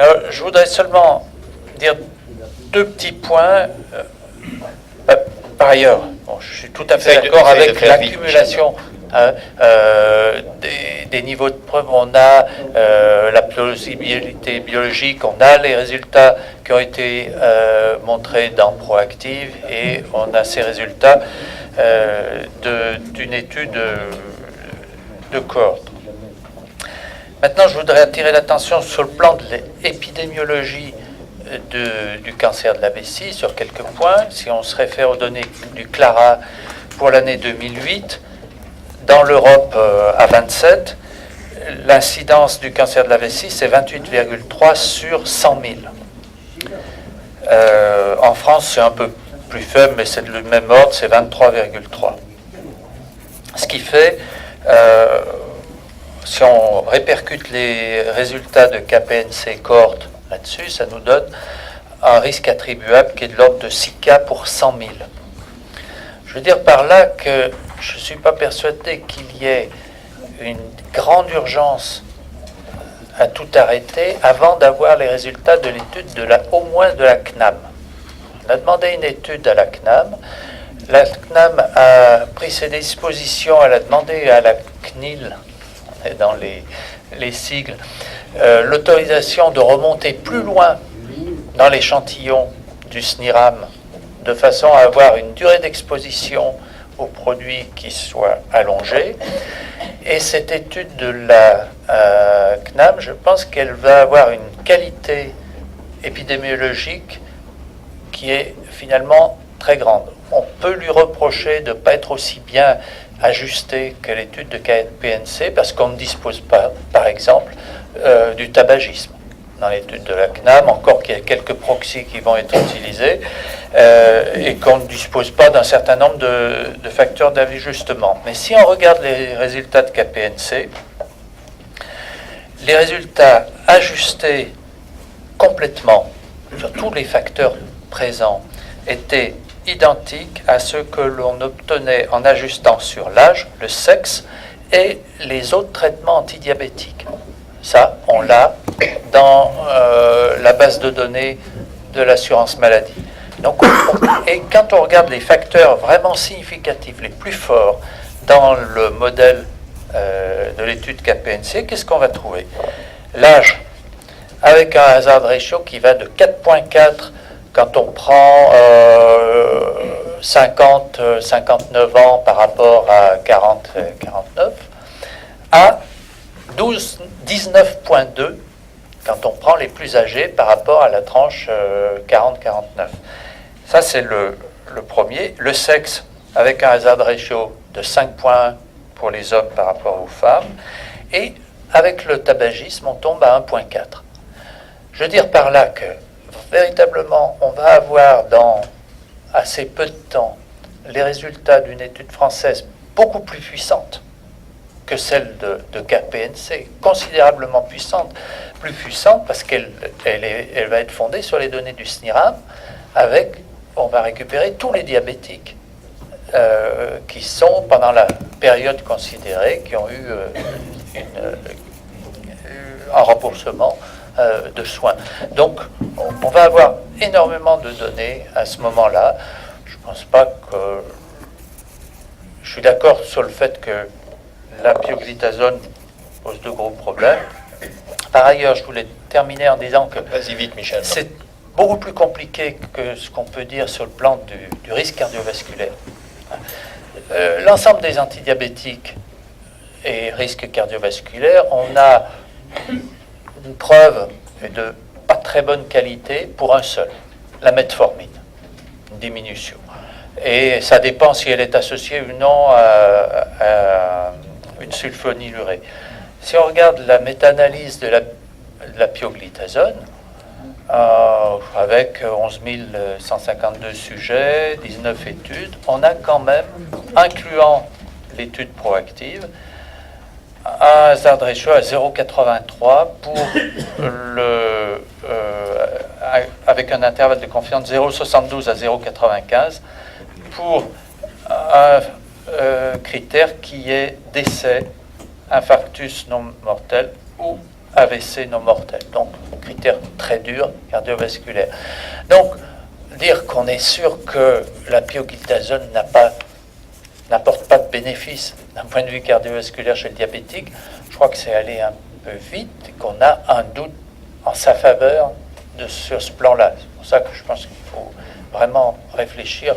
Alors, je voudrais seulement dire deux petits points. Par ailleurs, bon, je suis tout à fait d'accord avec l'accumulation des niveaux de preuve. On a la plausibilité biologique, on a les résultats qui ont été montrés dans Proactive, et on a ces résultats d'une étude de cohorte. Maintenant, je voudrais attirer l'attention sur le plan de l'épidémiologie du cancer de la vessie sur quelques points. Si on se réfère aux données du CLARA pour l'année 2008, dans l'Europe à 27, l'incidence du cancer de la vessie, c'est 28,3 sur 100 000. En France, c'est un peu plus faible, mais c'est le même ordre, c'est 23,3. Ce qui fait, si on répercute les résultats de KPNC cohorte là-dessus, ça nous donne un risque attribuable qui est de l'ordre de 6 cas pour 100 000. Je veux dire par là que je ne suis pas persuadé qu'il y ait une grande urgence à tout arrêter avant d'avoir les résultats de l'étude au moins de la CNAM. On a demandé une étude à la CNAM. La CNAM a pris ses dispositions, elle a demandé à la CNIL, on est dans les sigles, l'autorisation de remonter plus loin dans l'échantillon du SNIRAM, de façon à avoir une durée d'exposition aux produits qui soit allongée. Et cette étude de la CNAM, je pense qu'elle va avoir une qualité épidémiologique qui est finalement très grande. On peut lui reprocher de ne pas être aussi bien ajustée que l'étude de KPNC parce qu'on ne dispose pas, par exemple, du tabagisme. Dans l'étude de la CNAM, encore qu'il y a quelques proxys qui vont être utilisés, et qu'on ne dispose pas d'un certain nombre de facteurs d'ajustement. Mais si on regarde les résultats de KPNC, les résultats ajustés complètement sur tous les facteurs présents étaient identiques à ceux que l'on obtenait en ajustant sur l'âge, le sexe et les autres traitements antidiabétiques. Ça, on l'a dans la base de données de l'assurance maladie. Donc, et quand on regarde les facteurs vraiment significatifs, les plus forts dans le modèle de l'étude KPNC, qu'est-ce qu'on va trouver? L'âge, avec un hazard ratio qui va de 4,4 quand on prend 59 ans par rapport à 49, à 19,2 quand on prend les plus âgés par rapport à la tranche 40-49. Ça, c'est le premier. Le sexe, avec un hazard ratio de 5,1 pour les hommes par rapport aux femmes. Et avec le tabagisme, on tombe à 1,4. Je veux dire par là que, véritablement, on va avoir dans assez peu de temps les résultats d'une étude française beaucoup plus puissante que celle de KPNC, considérablement puissante, plus puissante parce qu'elle va être fondée sur les données du SNIRAM, on va récupérer tous les diabétiques qui sont, pendant la période considérée, qui ont eu un remboursement de soins. Donc, on va avoir énormément de données à ce moment-là. Je ne pense pas que... Je suis d'accord sur le fait que la pioglitazone pose de gros problèmes. Par ailleurs, je voulais terminer en disant que vas-y vite, Michel. C'est beaucoup plus compliqué que ce qu'on peut dire sur le plan du risque cardiovasculaire. L'ensemble des antidiabétiques et risques cardiovasculaires, on a une preuve de pas très bonne qualité pour un seul, la metformine, une diminution. Et ça dépend si elle est associée ou non à une sulfonylurée. Si on regarde la méta-analyse de la pioglitazone, avec 11 152 sujets, 19 études, on a quand même, incluant l'étude proactive, un hazard ratio à 0,83 avec un intervalle de confiance de 0,72 à 0,95 pour un critère qui est décès, infarctus non mortel ou AVC non mortel. Donc, critère très dur, cardiovasculaire. Donc, dire qu'on est sûr que la pioglitazone n'apporte pas de bénéfice d'un point de vue cardiovasculaire chez le diabétique, je crois que c'est aller un peu vite et qu'on a un doute en sa faveur sur ce plan-là. C'est pour ça que je pense qu'il faut vraiment réfléchir